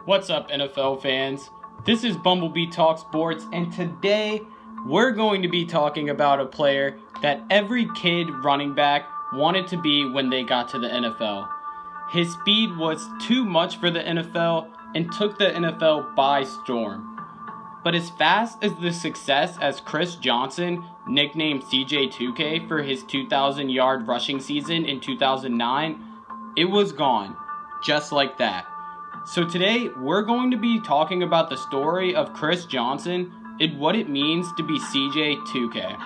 What's up, NFL fans? This is Bumblebee Talks Sports, and today we're going to be talking about a player that every kid running back wanted to be when they got to the NFL. His speed was too much for the NFL and took the NFL by storm. But as fast as the success as Chris Johnson, nicknamed CJ2k for his 2,000-yard rushing season in 2009, it was gone, just like that. So today, we're going to be talking about the story of Chris Johnson and what it means to be CJ2k.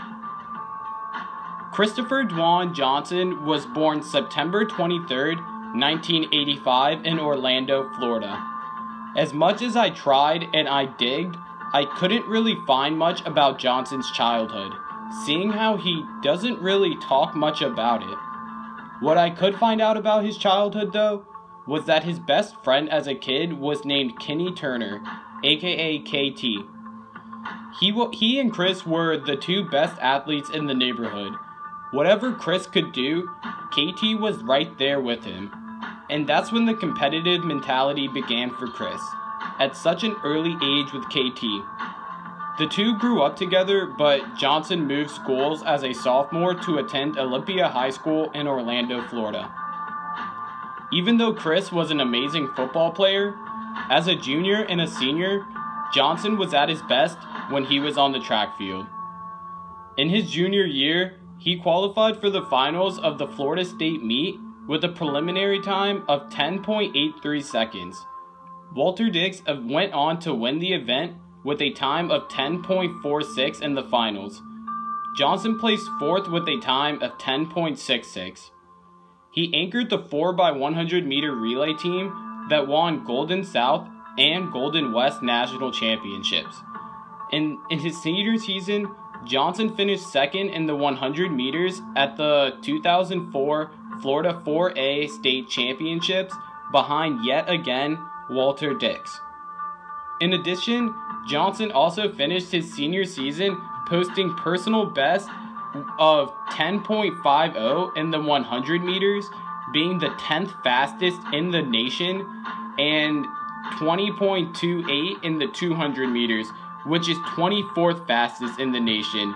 Christopher Dwan Johnson was born September 23rd, 1985 in Orlando, Florida. As much as I tried and I digged, I couldn't really find much about Johnson's childhood, seeing how he doesn't really talk much about it. What I could find out about his childhood, though, was that his best friend as a kid was named Kenny Turner, aka KT. He and Chris were the two best athletes in the neighborhood. Whatever Chris could do, KT was right there with him. And that's when the competitive mentality began for Chris, at such an early age with KT. The two grew up together, but Johnson moved schools as a sophomore to attend Olympia High School in Orlando, Florida. Even though Chris was an amazing football player, as a junior and a senior, Johnson was at his best when he was on the track field. In his junior year, he qualified for the finals of the Florida State meet with a preliminary time of 10.83 seconds. Walter Dix went on to win the event with a time of 10.46 in the finals. Johnson placed fourth with a time of 10.66. He anchored the 4x100 meter relay team that won Golden South and Golden West national championships. In his senior season, Johnson finished second in the 100 meters at the 2004 Florida 4A state championships behind yet again Walter Dix. In addition, Johnson also finished his senior season posting personal best of 10.50 in the 100 meters, being the 10th fastest in the nation, and 20.28 in the 200 meters, which is 24th fastest in the nation.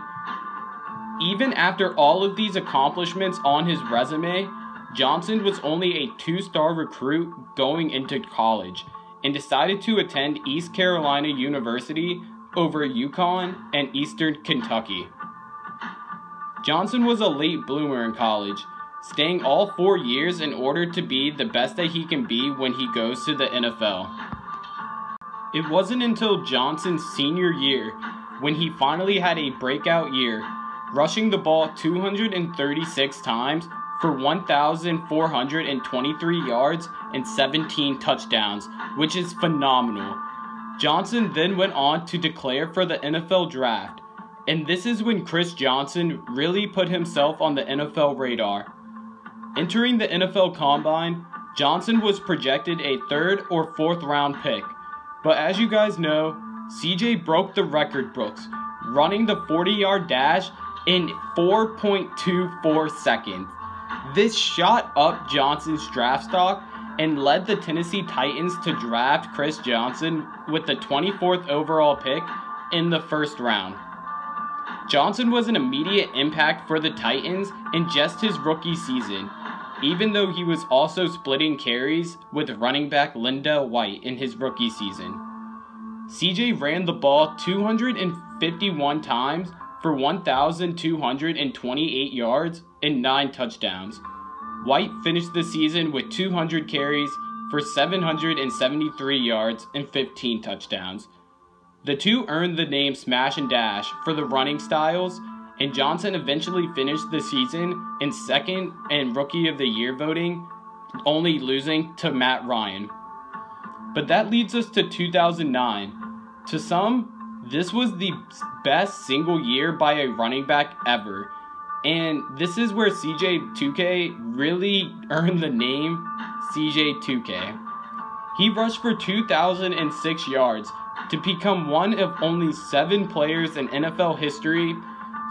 Even after all of these accomplishments on his resume, Johnson was only a two-star recruit going into college and decided to attend East Carolina University over UConn and Eastern Kentucky. Johnson was a late bloomer in college, staying all 4 years in order to be the best that he can be when he goes to the NFL. It wasn't until Johnson's senior year when he finally had a breakout year, rushing the ball 236 times for 1,423 yards and 17 touchdowns, which is phenomenal. Johnson then went on to declare for the NFL draft, and this is when Chris Johnson really put himself on the NFL radar. Entering the NFL Combine, Johnson was projected a 3rd or 4th round pick, but as you guys know, CJ broke the record books, running the 40-yard dash in 4.24 seconds. This shot up Johnson's draft stock and led the Tennessee Titans to draft Chris Johnson with the 24th overall pick in the 1st round. Johnson was an immediate impact for the Titans in just his rookie season, even though he was also splitting carries with running back Lindell White in his rookie season. CJ ran the ball 251 times for 1,228 yards and 9 touchdowns. White finished the season with 200 carries for 773 yards and 15 touchdowns. The two earned the name Smash and Dash for the running styles, and Johnson eventually finished the season in 2nd in Rookie of the Year voting, only losing to Matt Ryan. But that leads us to 2009. To some, this was the best single year by a running back ever, and this is where CJ2k really earned the name CJ2k. He rushed for 2,006 yards to become one of only 7 players in NFL history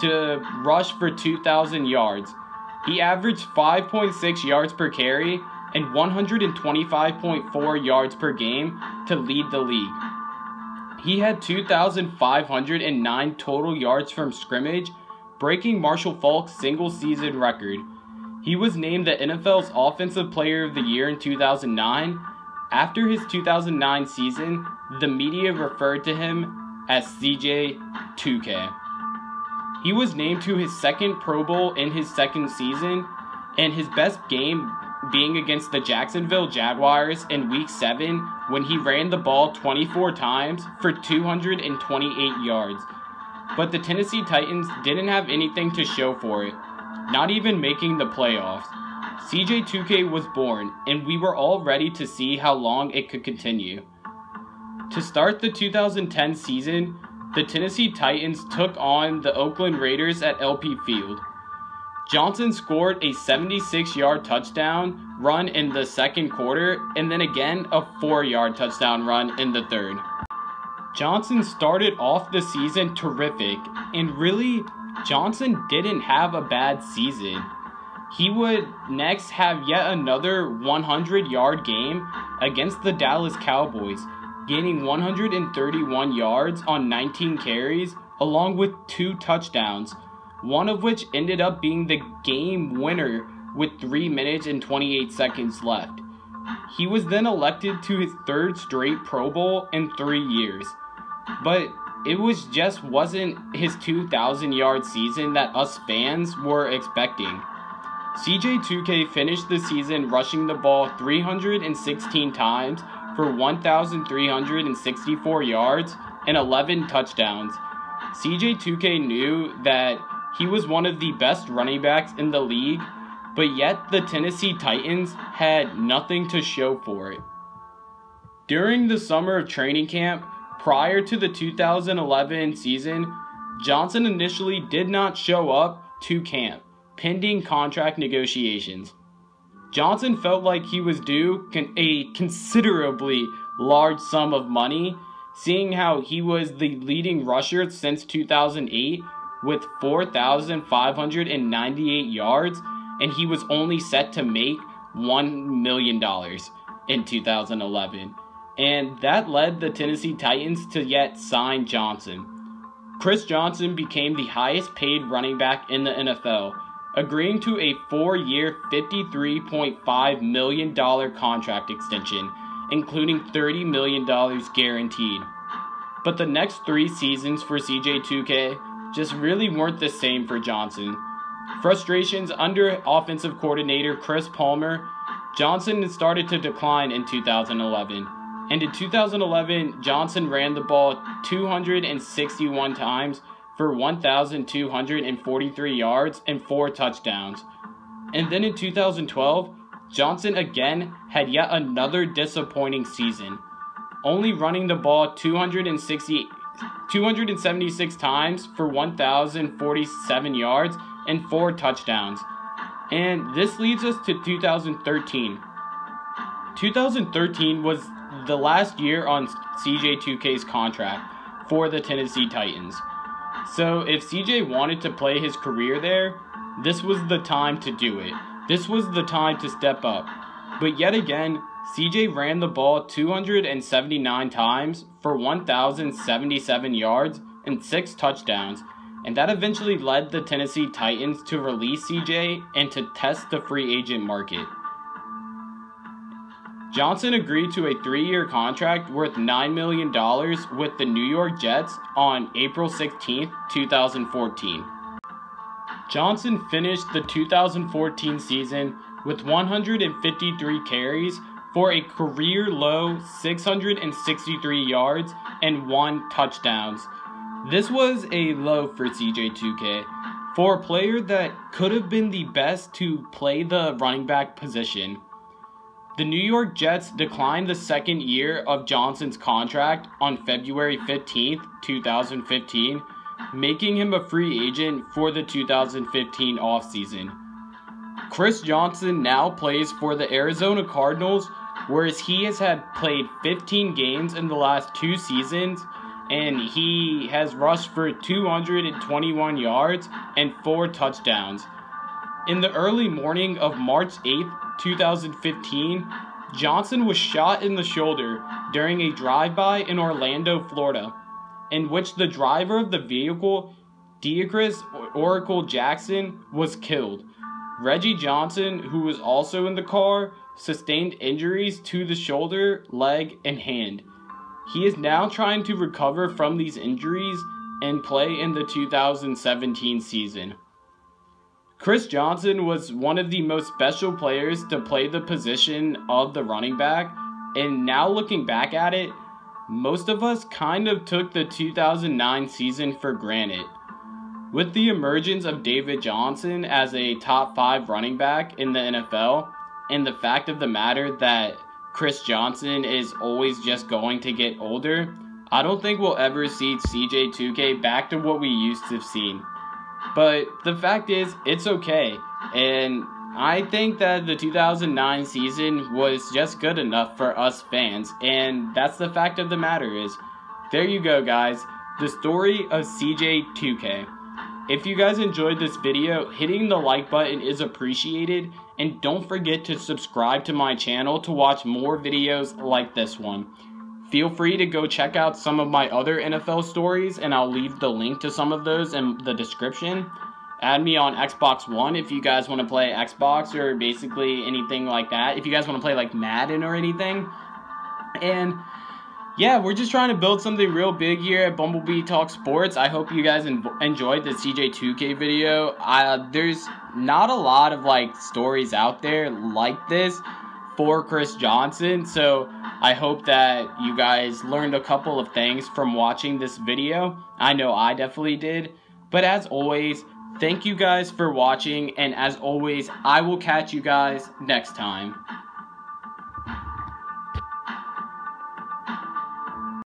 to rush for 2,000 yards. He averaged 5.6 yards per carry and 125.4 yards per game to lead the league. He had 2,509 total yards from scrimmage, breaking Marshall Faulk's single-season record. He was named the NFL's Offensive Player of the Year in 2009. After his 2009 season, the media referred to him as CJ2k. He was named to his second Pro Bowl in his second season, and his best game being against the Jacksonville Jaguars in Week 7 when he ran the ball 24 times for 228 yards. But the Tennessee Titans didn't have anything to show for it, not even making the playoffs. CJ2k was born, and we were all ready to see how long it could continue. To start the 2010 season, the Tennessee Titans took on the Oakland Raiders at LP Field. Johnson scored a 76-yard touchdown run in the second quarter, and then again a 4-yard touchdown run in the third. Johnson started off the season terrific, and really, Johnson didn't have a bad season. He would next have yet another 100-yard game against the Dallas Cowboys, gaining 131 yards on 19 carries, along with 2 touchdowns, one of which ended up being the game winner with 3 minutes and 28 seconds left. He was then elected to his 3rd straight Pro Bowl in 3 years. But it wasn't his 2,000-yard season that us fans were expecting. CJ2k finished the season rushing the ball 316 times for 1,364 yards and 11 touchdowns. CJ2k knew that he was one of the best running backs in the league, but yet the Tennessee Titans had nothing to show for it. During the summer of training camp, prior to the 2011 season, Johnson initially did not show up to camp, pending contract negotiations. Johnson felt like he was due a considerably large sum of money, seeing how he was the leading rusher since 2008 with 4,598 yards, and he was only set to make $1 million in 2011. And that led the Tennessee Titans to yet sign Johnson. Chris Johnson became the highest paid running back in the NFL, agreeing to a 4-year, $53.5 million contract extension, including $30 million guaranteed. But the next 3 seasons for CJ2k just really weren't the same for Johnson. Frustrations under offensive coordinator Chris Palmer, Johnson started to decline in 2011. And in 2011, Johnson ran the ball 261 times for 1,243 yards and 4 touchdowns. And then in 2012, Johnson again had yet another disappointing season, only running the ball 276 times for 1,047 yards and 4 touchdowns. And this leads us to 2013. 2013 was the last year on CJ2k's contract for the Tennessee Titans. So if CJ wanted to play his career there, this was the time to do it. This was the time to step up. But yet again, CJ ran the ball 279 times for 1,077 yards and 6 touchdowns, and that eventually led the Tennessee Titans to release CJ and to test the free agent market. Johnson agreed to a 3-year contract worth $9 million with the New York Jets on April 16, 2014. Johnson finished the 2014 season with 153 carries for a career-low 663 yards and 1 touchdown. This was a low for CJ2k, for a player that could have been the best to play the running back position. The New York Jets declined the second year of Johnson's contract on February 15, 2015, making him a free agent for the 2015 offseason. Chris Johnson now plays for the Arizona Cardinals, whereas he has played 15 games in the last 2 seasons, and he has rushed for 221 yards and 4 touchdowns. In the early morning of March 8, 2015, Johnson was shot in the shoulder during a drive-by in Orlando, Florida, in which the driver of the vehicle, Deacris Oracle Jackson, was killed. Reggie Johnson, who was also in the car, sustained injuries to the shoulder, leg, and hand. He is now trying to recover from these injuries and play in the 2017 season. Chris Johnson was one of the most special players to play the position of the running back, and now looking back at it, most of us kind of took the 2009 season for granted. With the emergence of David Johnson as a top 5 running back in the NFL, and the fact of the matter that Chris Johnson is always just going to get older, I don't think we'll ever see CJ2k back to what we used to have seen. But the fact is, it's okay, and I think that the 2009 season was just good enough for us fans, and that's the fact of the matter is. There you go, guys, the story of CJ2k. If you guys enjoyed this video, hitting the like button is appreciated, and don't forget to subscribe to my channel to watch more videos like this one. Feel free to go check out some of my other NFL stories, and I'll leave the link to some of those in the description. Add me on Xbox One if you guys want to play Xbox or basically anything like that. If you guys want to play like Madden or anything. And yeah, we're just trying to build something real big here at Bumblebee Talks Sports. I hope you guys enjoyed the CJ2k video. There's not a lot of like stories out there like this for Chris Johnson, so I hope that you guys learned a couple of things from watching this video. I know I definitely did. But as always, thank you guys for watching, and as always, I will catch you guys next time.